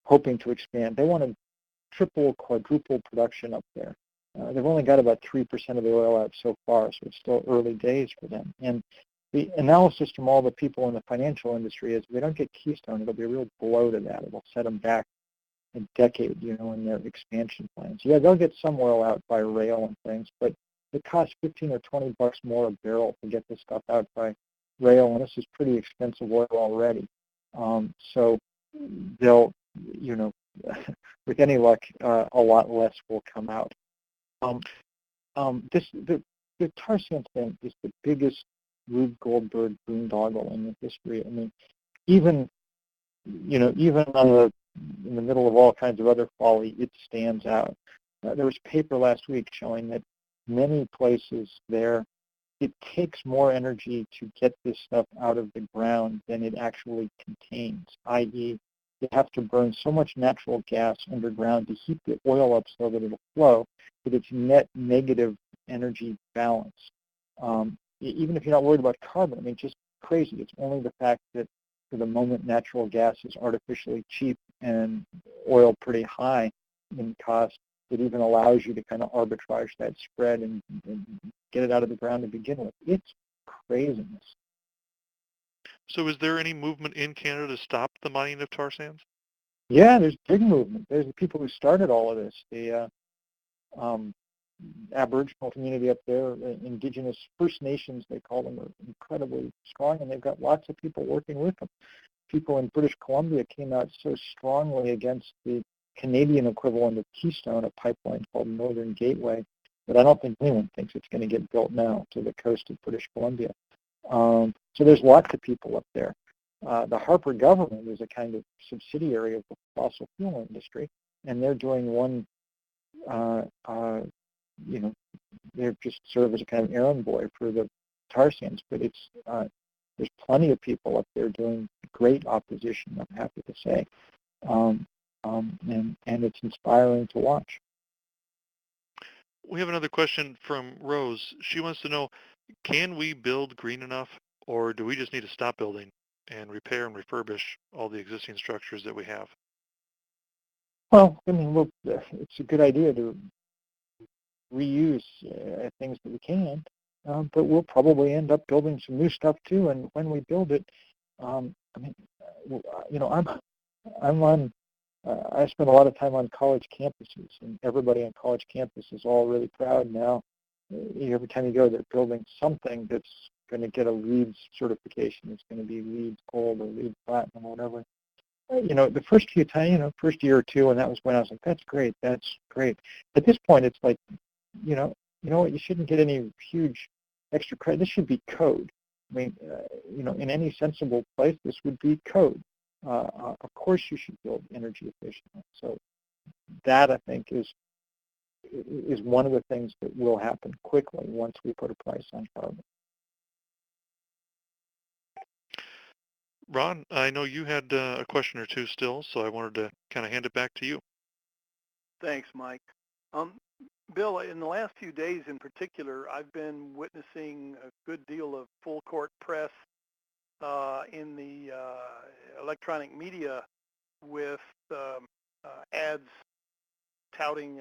hoping to expand. They want to triple, quadruple production up there. They've only got about 3% of the oil out so far, so it's still early days for them. And the analysis from all the people in the financial industry is if they don't get Keystone, it'll be a real blow to that. It'll set them back a decade, in their expansion plans. Yeah, they'll get some oil out by rail and things, but it costs 15 or 20 bucks more a barrel to get this stuff out by rail, and this is pretty expensive oil already. So they'll, you know, with any luck, a lot less will come out. Um, the tar sands thing is the biggest Rube Goldberg boondoggle in the history. I mean, even even in the middle of all kinds of other folly, it stands out. There was a paper last week showing that many places there, it takes more energy to get this stuff out of the ground than it actually contains, i.e., you have to burn so much natural gas underground to heat the oil up so that it'll flow, that it's net negative energy balance. Even if you're not worried about carbon, I mean, just crazy. It's only the fact that for the moment natural gas is artificially cheap and oil pretty high in cost that even allows you to kind of arbitrage that spread and get it out of the ground to begin with. It's craziness. so is there any movement in Canada to stop the mining of tar sands? Yeah, there's big movement. There's the people who started all of this. The um, Aboriginal community up there, indigenous First Nations, they call them, are incredibly strong, and they've got lots of people working with them. People in British Columbia came out so strongly against the Canadian equivalent of Keystone, a pipeline called Northern Gateway, but I don't think anyone thinks it's going to get built now to the coast of British Columbia. So there's lots of people up there. The Harper government is a kind of subsidiary of the fossil fuel industry, and they're doing one you know, they just serve as a kind of errand boy for the tar sands. But it's there's plenty of people up there doing great opposition, I'm happy to say, and it's inspiring to watch. We have another question from Rose. She wants to know, can we build green enough, or do we just need to stop building and repair and refurbish all the existing structures that we have? Well, I mean, it's a good idea to reuse things that we can, but we'll probably end up building some new stuff too. And when we build it, I mean, I'm on. I spend a lot of time on college campuses, and everybody on college campus is all really proud now. Every time you go, they're building something that's going to get a LEED certification. It's going to be LEED Gold or LEED Platinum or whatever. The first few times, first year or two, and that was when I was like, that's great. At this point, it's like, you know what, you shouldn't get any huge extra credit. This should be code. I mean, in any sensible place, this would be code. Of course, you should build energy efficiently. So that, I think, is one of the things that will happen quickly once we put a price on carbon. Ron, I know you had a question or two still, so I wanted to kind of hand it back to you. Thanks, Mike. Um, Bill, in the last few days in particular, I've been witnessing a good deal of full court press in the electronic media with ads touting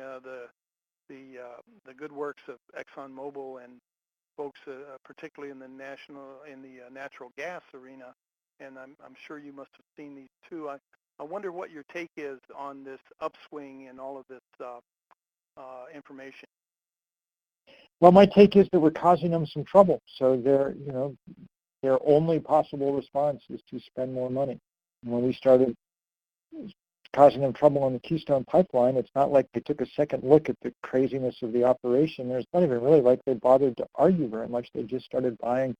the good works of ExxonMobil and folks, particularly in the natural gas arena. And I'm sure you must have seen these too. I wonder what your take is on this upswing in all of this information. Well, my take is that we're causing them some trouble. So their only possible response is to spend more money. And when we started causing them trouble on the Keystone Pipeline, it's not like they took a second look at the craziness of the operation. It's not even really like they bothered to argue very much. They just started buying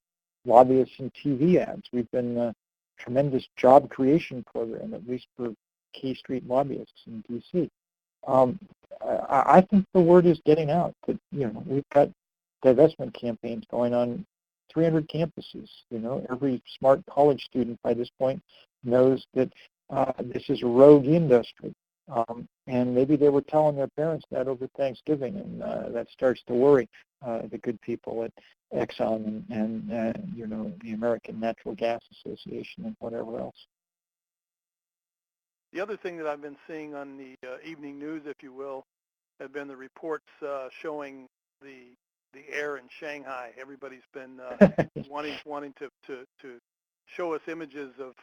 lobbyists and TV ads. We've been a tremendous job creation program, at least for K Street lobbyists in D.C. I think the word is getting out that, we've got divestment campaigns going on 300 campuses. Every smart college student by this point knows that this is a rogue industry. And maybe they were telling their parents that over Thanksgiving, and that starts to worry the good people at Exxon and the American Natural Gas Association and whatever else. The other thing that I've been seeing on the evening news, if you will, have been the reports showing the air in Shanghai. Everybody's been wanting to show us images of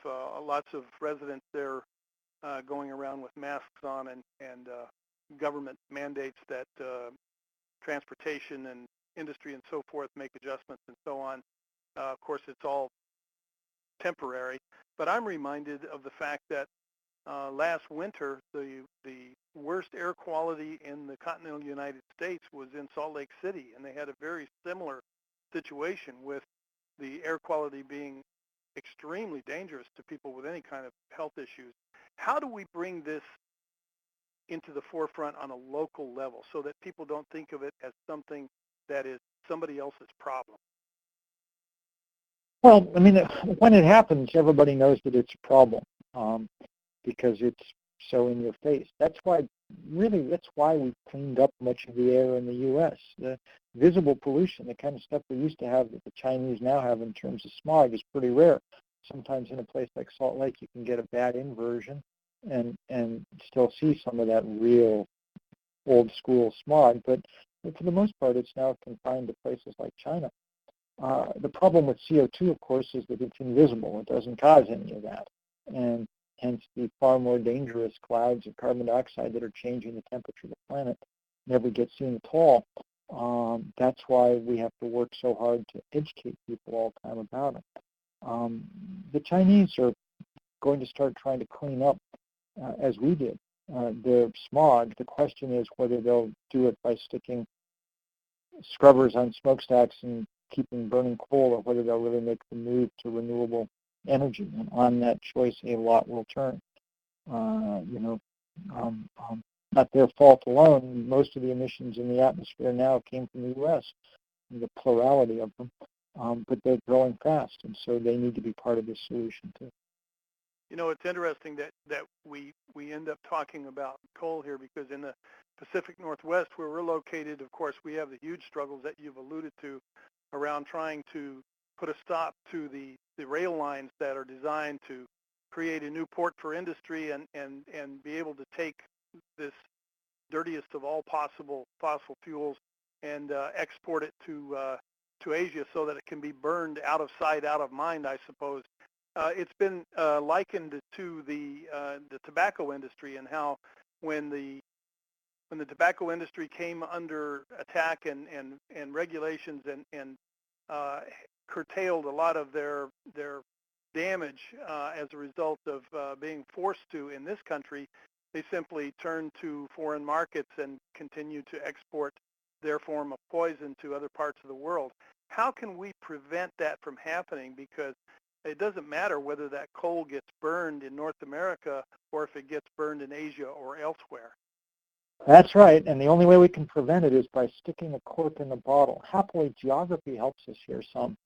lots of residents there going around with masks on and government mandates that transportation and industry and so forth make adjustments and so on. Of course, it's all temporary, but I'm reminded of the fact that last winter, the worst air quality in the continental United States was in Salt Lake City, and they had a very similar situation with the air quality being extremely dangerous to people with any kind of health issues. How do we bring this into the forefront on a local level so that people don't think of it as something that is somebody else's problem? Well, I mean, when it happens, everybody knows that it's a problem because it's so in your face. That's why we cleaned up much of the air in the U.S. The visible pollution, the kind of stuff we used to have that the Chinese now have in terms of smog, is pretty rare. Sometimes in a place like Salt Lake, you can get a bad inversion and still see some of that real old school smog. But for the most part, it's now confined to places like China. The problem with CO2, of course, is that it's invisible. It doesn't cause any of that. And hence the far more dangerous clouds of carbon dioxide that are changing the temperature of the planet never get seen at all. That's why we have to work so hard to educate people all the time about it. The Chinese are going to start trying to clean up, as we did, their smog. The question is whether they'll do it by sticking scrubbers on smokestacks and keeping burning coal, or whether they'll really make the move to renewable energy. And on that choice, a lot will turn. not their fault alone. Most of the emissions in the atmosphere now came from the U.S., the plurality of them, but they're growing fast, and so they need to be part of the solution too. You know, it's interesting that we end up talking about coal here, because in the Pacific Northwest, where we're located, of course, we have the huge struggles that you've alluded to around trying to put a stop to the rail lines that are designed to create a new port for industry and be able to take this dirtiest of all possible fossil fuels and export it to Asia so that it can be burned out of sight, out of mind, I suppose. It's been likened to the tobacco industry, and how when the tobacco industry came under attack and regulations and curtailed a lot of their damage as a result of being forced to in this country, they simply turned to foreign markets and continued to export their form of poison to other parts of the world. How can we prevent that from happening? Because it doesn't matter whether that coal gets burned in North America or if it gets burned in Asia or elsewhere. That's right, and the only way we can prevent it is by sticking the cork in the bottle. Happily, geography helps us here some.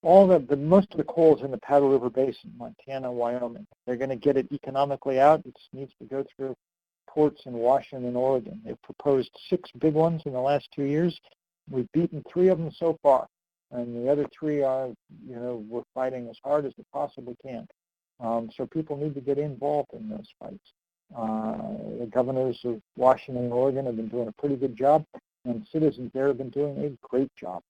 Most of the coal is in the Powder River Basin, Montana, Wyoming. They're going to get it economically out. It needs to go through ports in Washington and Oregon. They've proposed 6 big ones in the last 2 years. We've beaten 3 of them so far, and the other 3 are, we're fighting as hard as we possibly can. So people need to get involved in those fights. The governors of Washington and Oregon have been doing a pretty good job, and citizens there have been doing a great job.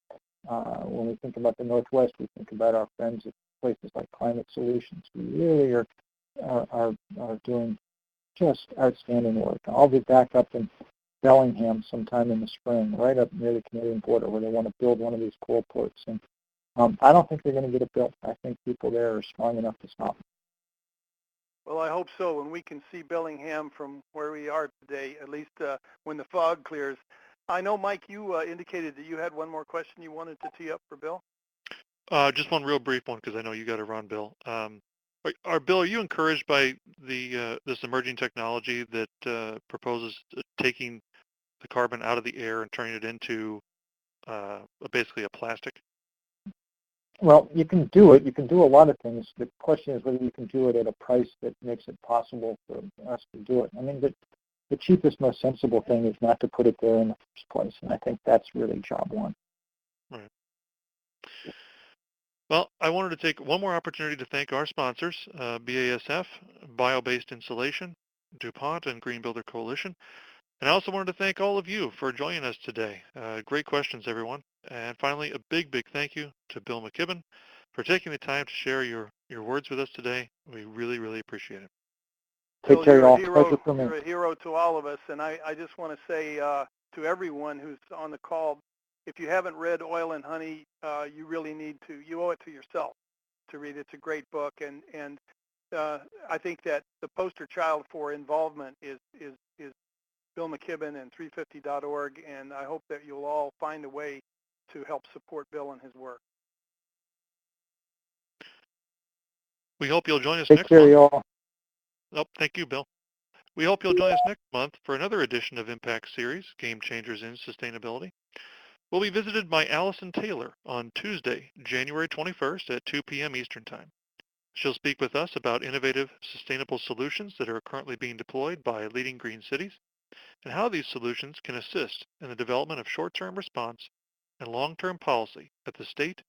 When we think about the Northwest, we think about our friends at places like Climate Solutions, who really are doing just outstanding work. I'll be back up in Bellingham sometime in the spring, right up near the Canadian border, where they want to build one of these coal ports. And I don't think they're going to get it built. I think people there are strong enough to stop it. Well, I hope so, and we can see Bellingham from where we are today, at least when the fog clears. I know, Mike, you indicated that you had one more question you wanted to tee up for Bill. Just one real brief one, because I know you got to run, Bill. Bill, are you encouraged by this emerging technology that proposes taking the carbon out of the air and turning it into basically a plastic? Well, you can do it. You can do a lot of things. The question is whether you can do it at a price that makes it possible for us to do it. I mean, the cheapest, most sensible thing is not to put it there in the first place, and I think that's really job one. Right. Well, I wanted to take one more opportunity to thank our sponsors, BASF, Bio-Based Insulation, DuPont, and Green Builder Coalition. And I also wanted to thank all of you for joining us today. Great questions, everyone. And finally, a big, big thank you to Bill McKibben for taking the time to share your words with us today. We really, really appreciate it. Take care, y'all. Pleasure for me. You're a hero to all of us. And I just want to say to everyone who's on the call, if you haven't read Oil and Honey, you really need to. You owe it to yourself to read. It's a great book. And I think that the poster child for involvement is Bill McKibben and 350.org, and I hope that you'll all find a way to help support Bill and his work. We hope you'll join us Take next care, month. y'all. Oh, thank you, Bill. We hope you'll join us next month for another edition of Impact Series, Game Changers in Sustainability. We'll be visited by Allison Taylor on Tuesday, January 21st at 2 p.m. Eastern Time. She'll speak with us about innovative, sustainable solutions that are currently being deployed by leading green cities, and how these solutions can assist in the development of short-term response and long-term policy at the state,